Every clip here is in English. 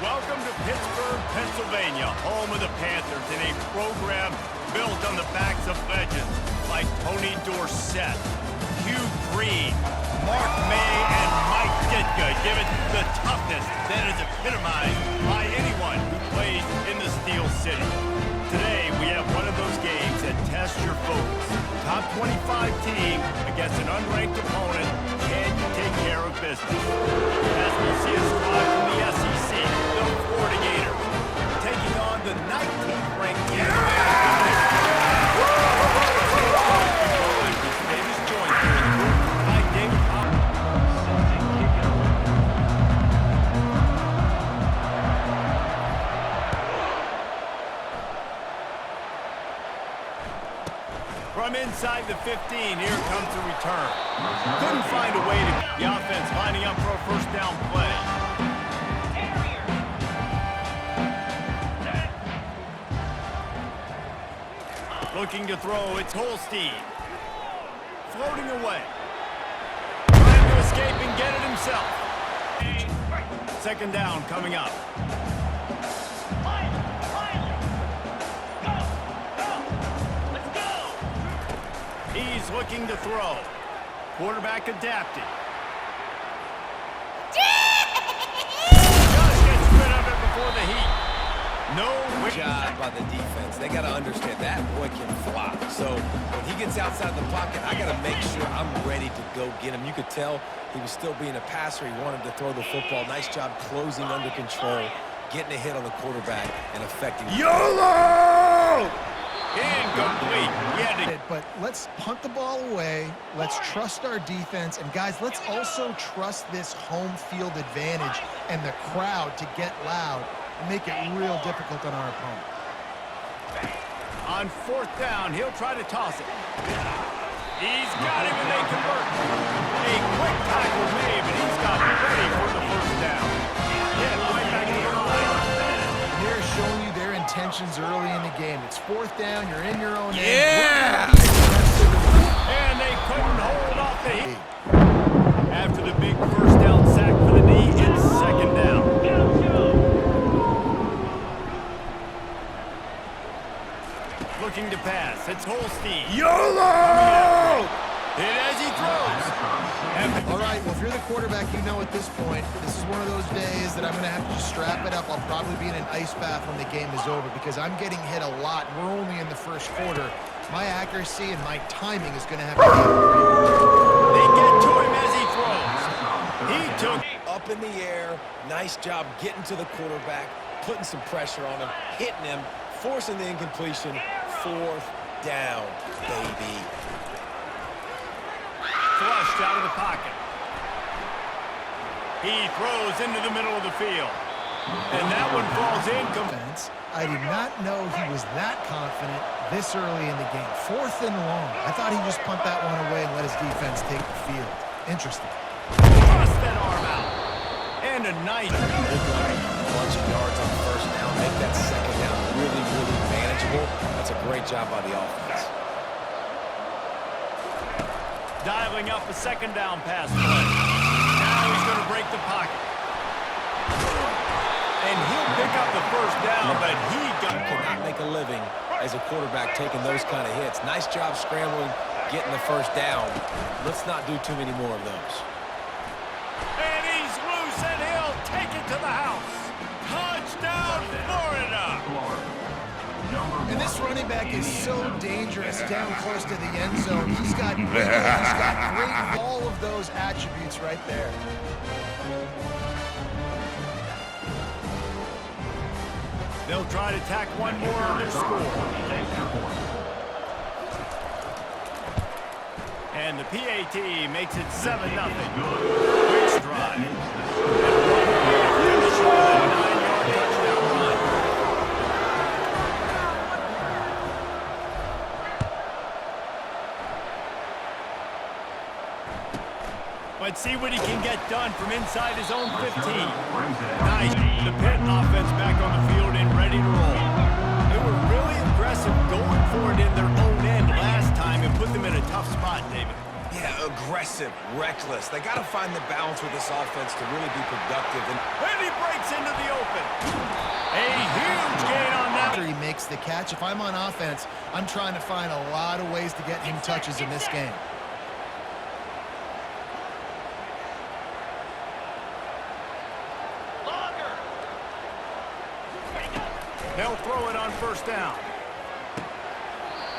Welcome to Pittsburgh, Pennsylvania, home of the Panthers, in a program built on the backs of legends like Tony Dorsett, Hugh Green, Mark May, and Mike Ditka, give it the toughness that is epitomized by anyone who plays in the Steel City. Today, we have one of those games that tests your focus. Top 25 team against an unranked opponent. Can you take care of business? As we'll see a squad from the SEC, the Florida Gators, taking on the 19th ranked team. From inside the 15, here comes the return. Couldn't find a way to get the offense lining up for a first down play. Looking to throw, it's Holstein. Floating away. Trying to escape and get it himself. Second down coming up. He's looking to throw. Quarterback adapted. Just gets rid of it before the heat. No job by the defense. They got to understand that boy can fly. So when he gets outside the pocket, I got to make sure I'm ready to go get him. You could tell he was still being a passer. He wanted to throw the football. Nice job closing under control, getting a hit on the quarterback, and affecting. YOLO! Incomplete. But let's punt the ball away. Let's trust our defense. And, guys, let's also trust this home field advantage and the crowd to get loud and make it real difficult on our opponent. On fourth down, he'll try to toss it. He's got him, and they convert. A quick tackle made, but he's got ready for the first down. Yeah, right back to the line. They're showing you their intentions early in the game. It's fourth down. You're in your own end. Yeah! And they couldn't hold off the heat. After the big first down sack for the knee, it's second down. Looking to pass. It's Holstein. YOLO! Hit as he throws. All right, well, if you're the quarterback, you know at this point, this is one of those days that I'm going to have to just strap it up. I'll probably be in an ice bath when the game is over because I'm getting hit a lot. We're only in the first quarter. My accuracy and my timing is going to have to be. They get to him as he throws. He took Up in the air. Nice job getting to the quarterback, putting some pressure on him, hitting him, forcing the incompletion. Fourth down, baby. Flushed out of the pocket. He throws into the middle of the field. And that one falls incomplete. I did not know he was that confident this early in the game. Fourth and long. I thought he'd just punt that one away and let his defense take the field. Interesting. Toss that arm out. And a nice. A bunch of yards on the first down. Make that second down really, really manageable. That's a great job by the offense. Dialing up a second down pass play. Now he's going to break the pocket. And he'll pick up the first down, but he cannot make a living as a quarterback taking those kind of hits. Nice job scrambling, getting the first down. Let's not do too many more of those. And he's loose, and he'll take it to the house. Touchdown, Florida! And this running back is so dangerous down close to the end zone. He's got great, all of those attributes right there. They'll try to tack one more on their score. And the PAT makes it 7-0. Quick drive. And finish with a 9-yard touchdown run. Let's see what he can get done from inside his own 15. Nice. The Pitt offense back on the field and ready to roll. They were really aggressive going for it in their own end last time and put them in a tough spot, David. Yeah, Yeah, aggressive, reckless. They got to find the balance with this offense to really be productive. And he breaks into the open. A huge gain on that. After he makes the catch, if I'm on offense, I'm trying to find a lot of ways to get him touches in this game. They'll throw it on first down.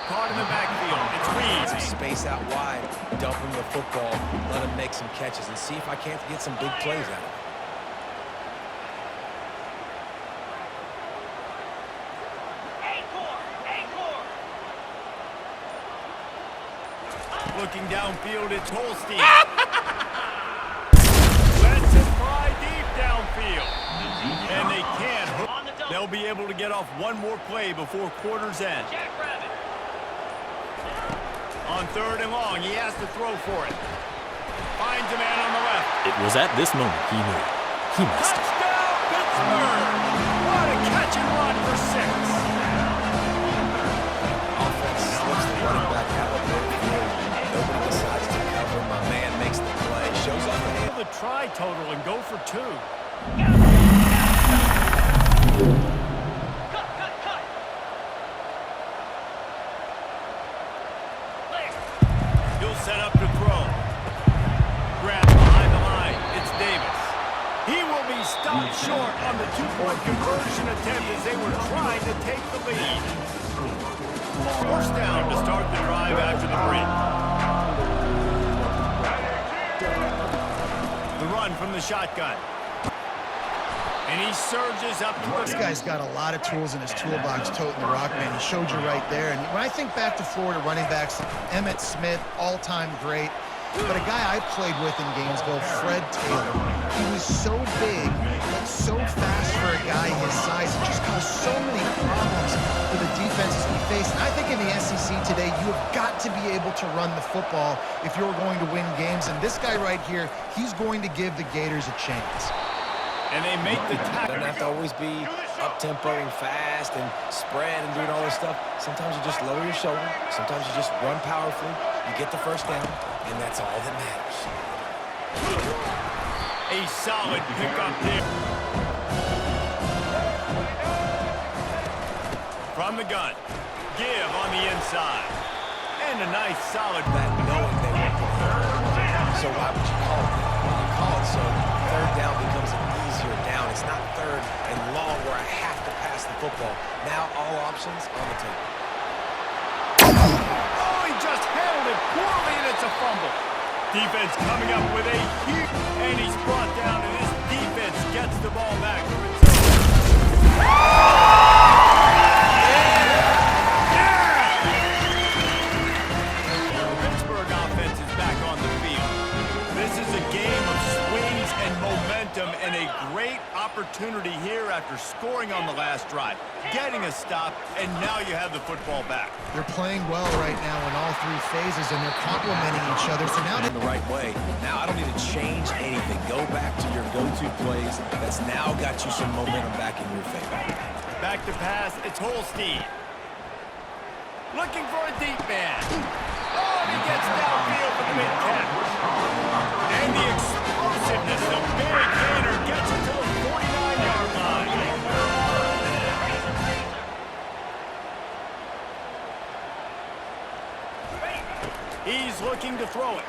Caught in the backfield. It's Reed. Some space out wide. Dump him the football. Let him make some catches and see if I can't get some big plays out of it. Looking downfield, it's Holstein. Lets it fly deep downfield. And they can't hook. They'll be able to get off one more play before quarter's end. On third and long, he has to throw for it. Finds a man on the left. It was at this moment he knew he missed it. Touchdown, Pittsburgh! What a catch and run for 6. Offense slips the running back out of the field. Nobody decides to cover. My man makes the play. Shows off the hand. The try total and go for 2. He'll set up to throw. Grab behind the line. It's Davis. He will be stopped short on the 2-point conversion attempt as they were trying to take the lead. First down to start the drive after the break. The run from the shotgun. And he surges up to This guy's got a lot of tools in his toolbox, toting the rock, man. He showed you right there. And when I think back to Florida running backs, Emmitt Smith, all-time great. But a guy I played with in Gainesville, Fred Taylor, he was so big, but so fast for a guy his size. It just caused so many problems for the defenses we face. And I think in the SEC today, you have got to be able to run the football if you're going to win games. And this guy right here, he's going to give the Gators a chance. and they make the tackle. Doesn't have to always be up-tempo and fast and spread and doing all this stuff. Sometimes you just lower your shoulder. Sometimes you just run powerfully. You get the first down, and that's all that matters. A solid pickup there. From the gun. Give on the inside. And a nice solid That knowing they won't get hurt. So why would you call it that? Well, you call it so third down becomes an easier down. It's not third and long where I have to pass the football. Now all options on the table. Oh, he just handled it poorly, and it's a fumble. Defense coming up with a huge... And he's brought down, and this defense gets the ball back to its own. And a great opportunity here after scoring on the last drive, getting a stop, and now you have the football back. They're playing well right now in all three phases, and they're complementing each other. So now In the right way. Now I don't need to change anything. Go back to your go-to plays. That's now got you some momentum back in your favor. Back to pass, it's Holstein. Looking for a deep man. Oh, and he gets downfield for the mid-catch. And the explosiveness, the big gainer gets it to the 49-yard line. He's looking to throw it.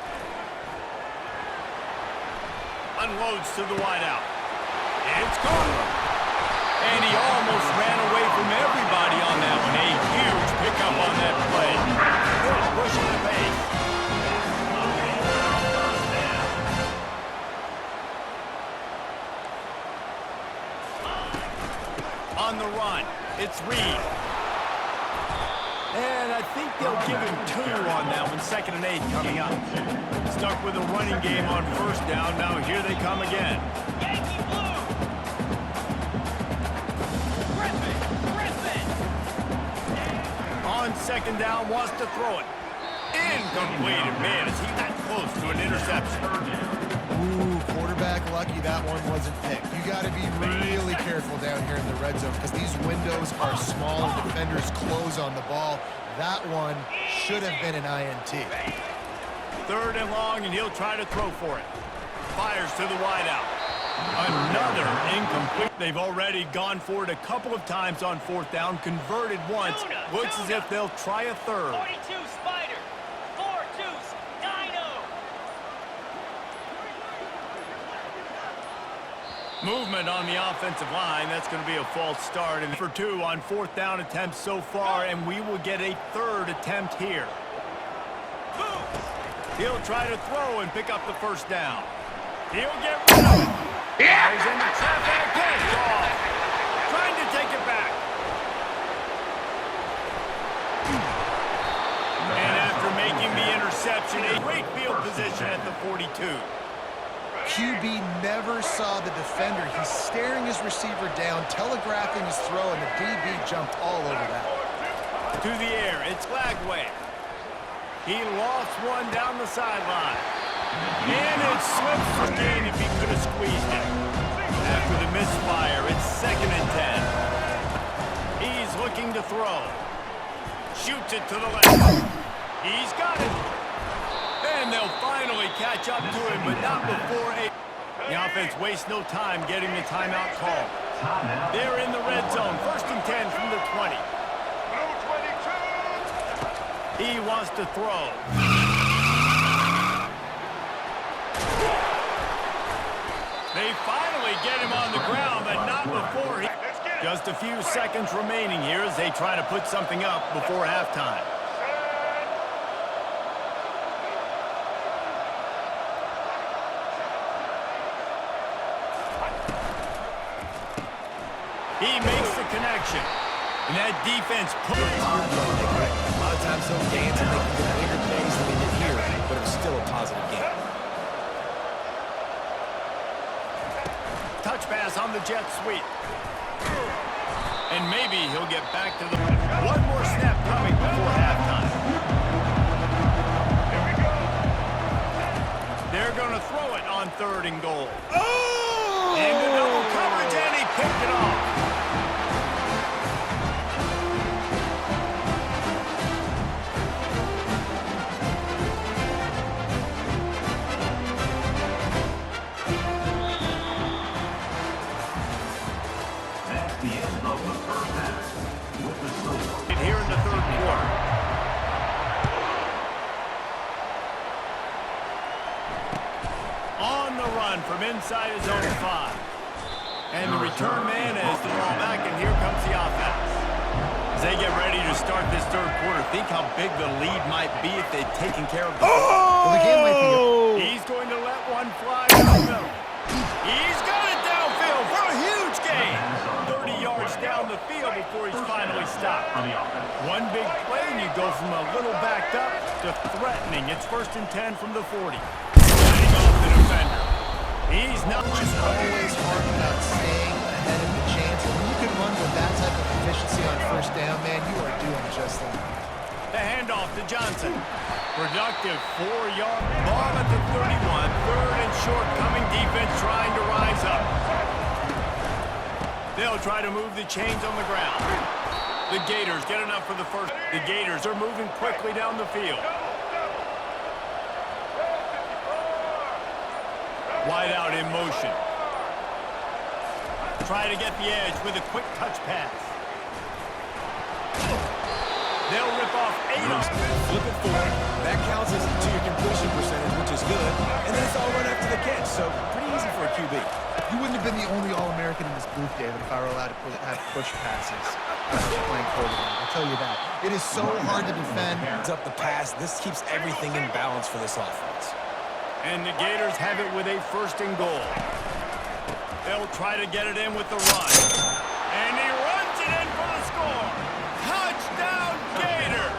Unloads to the wideout. And it's gone. And he almost ran away from everybody on that one. A huge pickup on that play. Good push on the base. On the run, it's Reed. And I think they'll give him 2 on that one. 2nd and 8 coming up. Stuck with a running game on first down. Now here they come again. On 2nd down, wants to throw it. Incomplete. And man, is he that close to an interception. Ooh, quarterback lucky that one wasn't picked. You got to be really careful down here in the red zone because these windows are small and defenders close on the ball. That one should have been an INT. 3rd and long, and he'll try to throw for it. Fires to the wideout. Another incomplete. They've already gone for it a couple of times on 4th down, converted once. Looks as if they'll try a 3rd. 42 Spider. 4-2 Dino. Movement on the offensive line. That's going to be a false start. And for 2 on 4th down attempts so far, and we will get a 3rd attempt here. He'll try to throw and pick up the 1st down. He'll get rid of it. Fires into traffic. Gets off. Trying to take it back. And after making the interception, a great field position at the 42. QB never saw the defender. He's staring his receiver down, telegraphing his throw, and the DB jumped all over that. To the air, it's Lagway. He lost one down the sideline. And it slips for gain if he could have squeezed it. After the misfire, it's 2nd and 10. He's looking to throw. Shoots it to the left. He's got it. And they'll finally catch up to him, but not before the offense wastes no time getting the timeout call. They're in the red zone. 1st and 10 from the 20. He wants to throw. They finally get him on the ground, but not before he... Just a few seconds remaining here as they try to put something up before halftime. He makes the connection. And that defense pulls. A lot of times they'll dance and they can get bigger plays than they did here, but it was still a positive game. Touch pass on the jet sweep. And maybe he'll get back to the... One more snap coming before halftime. Here we go. They're going to throw it on 3rd and goal. Oh! And the double coverage, and he picked it off. Here in the 3rd quarter. On the run from inside his own 5. And the return man has the ball back, and here comes the offense. As they get ready to start this 3rd quarter, think how big the lead might be if they'd taken care of the ball. Well, the game might be... He's going to let one fly down the middle. He's got it downfield for a huge gain. 30 yards down the field before he's finally stopped. One big play, and you go from a little backed up to threatening. It's 1st and 10 from the 40. Getting off the defender. He's not Just always hard about staying ahead of the chance. And when you can run with that type of efficiency on 1st down, man, you are doing just that. the handoff to Johnson. Productive 4-yard ball at the 31. 3rd and short, coming defense trying to rise up. They'll try to move the chains on the ground. The Gators get enough for the first. The Gators are moving quickly down the field. Wide out in motion. Try to get the edge with a quick touch pass. They'll rip off 8 of them. Flip it forward. That counts as to your completion percentage, which is good. And then it's all run after the catch, so pretty easy for a QB. You wouldn't have been the only All-American in this booth, David, if I were allowed to have push passes when I was playing quarterback. I'll tell you that. It is so hard to defend. It's up the pass. This keeps everything in balance for this offense. And the Gators have it with a 1st and goal. They'll try to get it in with the run. And he runs it in for the score. Touchdown, Gators!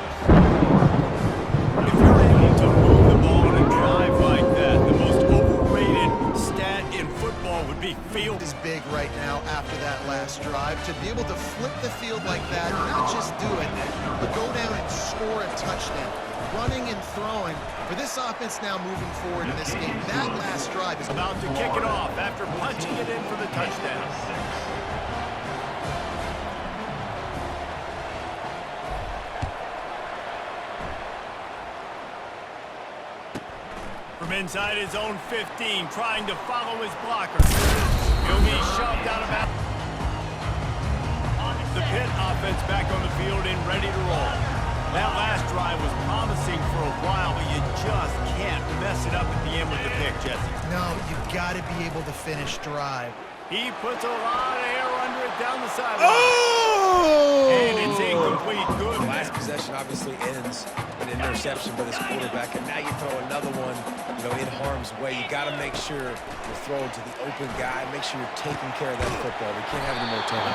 If you're able to move the ball in a drive like that, the most overrated stat in football would be field. Is big right now after that last drive. To be able to flip the field like that, not just do it, but go down and score a touchdown. Running and throwing. For this offense now moving forward in this game, that last drive is About to kick it off after punching it in for the touchdown. From inside his own 15, trying to follow his blocker. He'll be shoved out of bounds. The Pitt offense back on the field and ready to roll. That last drive was promising for a while, but you just can't mess it up at the end with the pick, Jesse. No, you've got to be able to finish drive. He puts a lot of air under it down the sideline. Oh! And it's incomplete. Good. Last possession obviously ends an interception by this quarterback, and now you throw another one, in harm's way. You got to make sure you're throwing to the open guy. Make sure you're taking care of that football. We can't have any more time.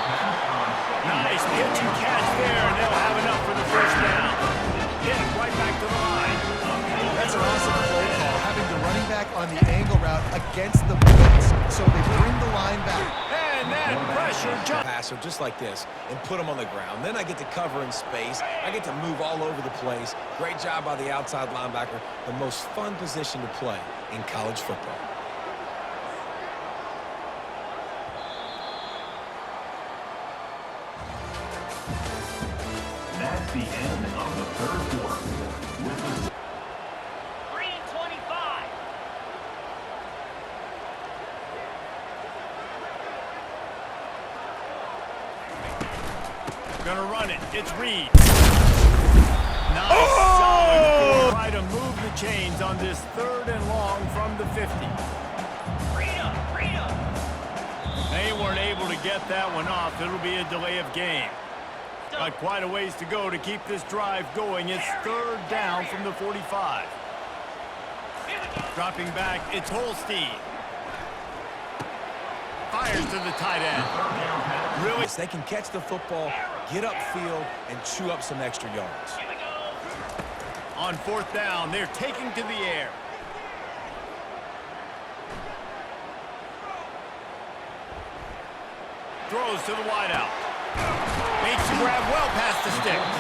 Nice pitch and catch there, and they'll have enough for the first down. Hit it right back to the line. That's an awesome play call, having the running back on the angle route against the blitz, so they bring the line back. And then pressure jump. Passer just like this and put him on the ground. Then I get to cover in space. I get to move all over the place. Great job by the outside linebacker. The most fun position to play in college football. That's the end of the third quarter. 3:25. Gonna run it. It's Reed. Nice, solid. Try to move the chains on this 3rd and long from the 50. Freedom. They weren't able to get that one off. It'll be a delay of game. Got quite a ways to go to keep this drive going. It's 3rd down from the 45. Dropping back, it's Holstein. Fires to the tight end. Really? They can catch the football, get upfield, and chew up some extra yards. Here we go. On 4th down, they're taking to the air. Throws to the wideout. Makes the grab well past the sticks.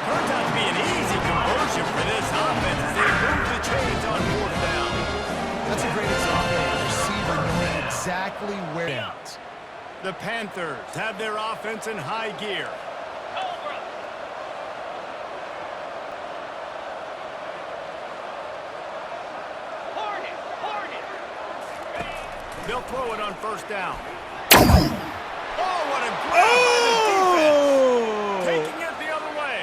Turns out to be an easy conversion for this offense as they move the chains on 4th down. That's a great example of a receiver knowing exactly where it is. The Panthers have their offense in high gear. Cobra. Hornet. They'll throw it on 1st down. Oh, what a grab by the defense. Taking it the other way.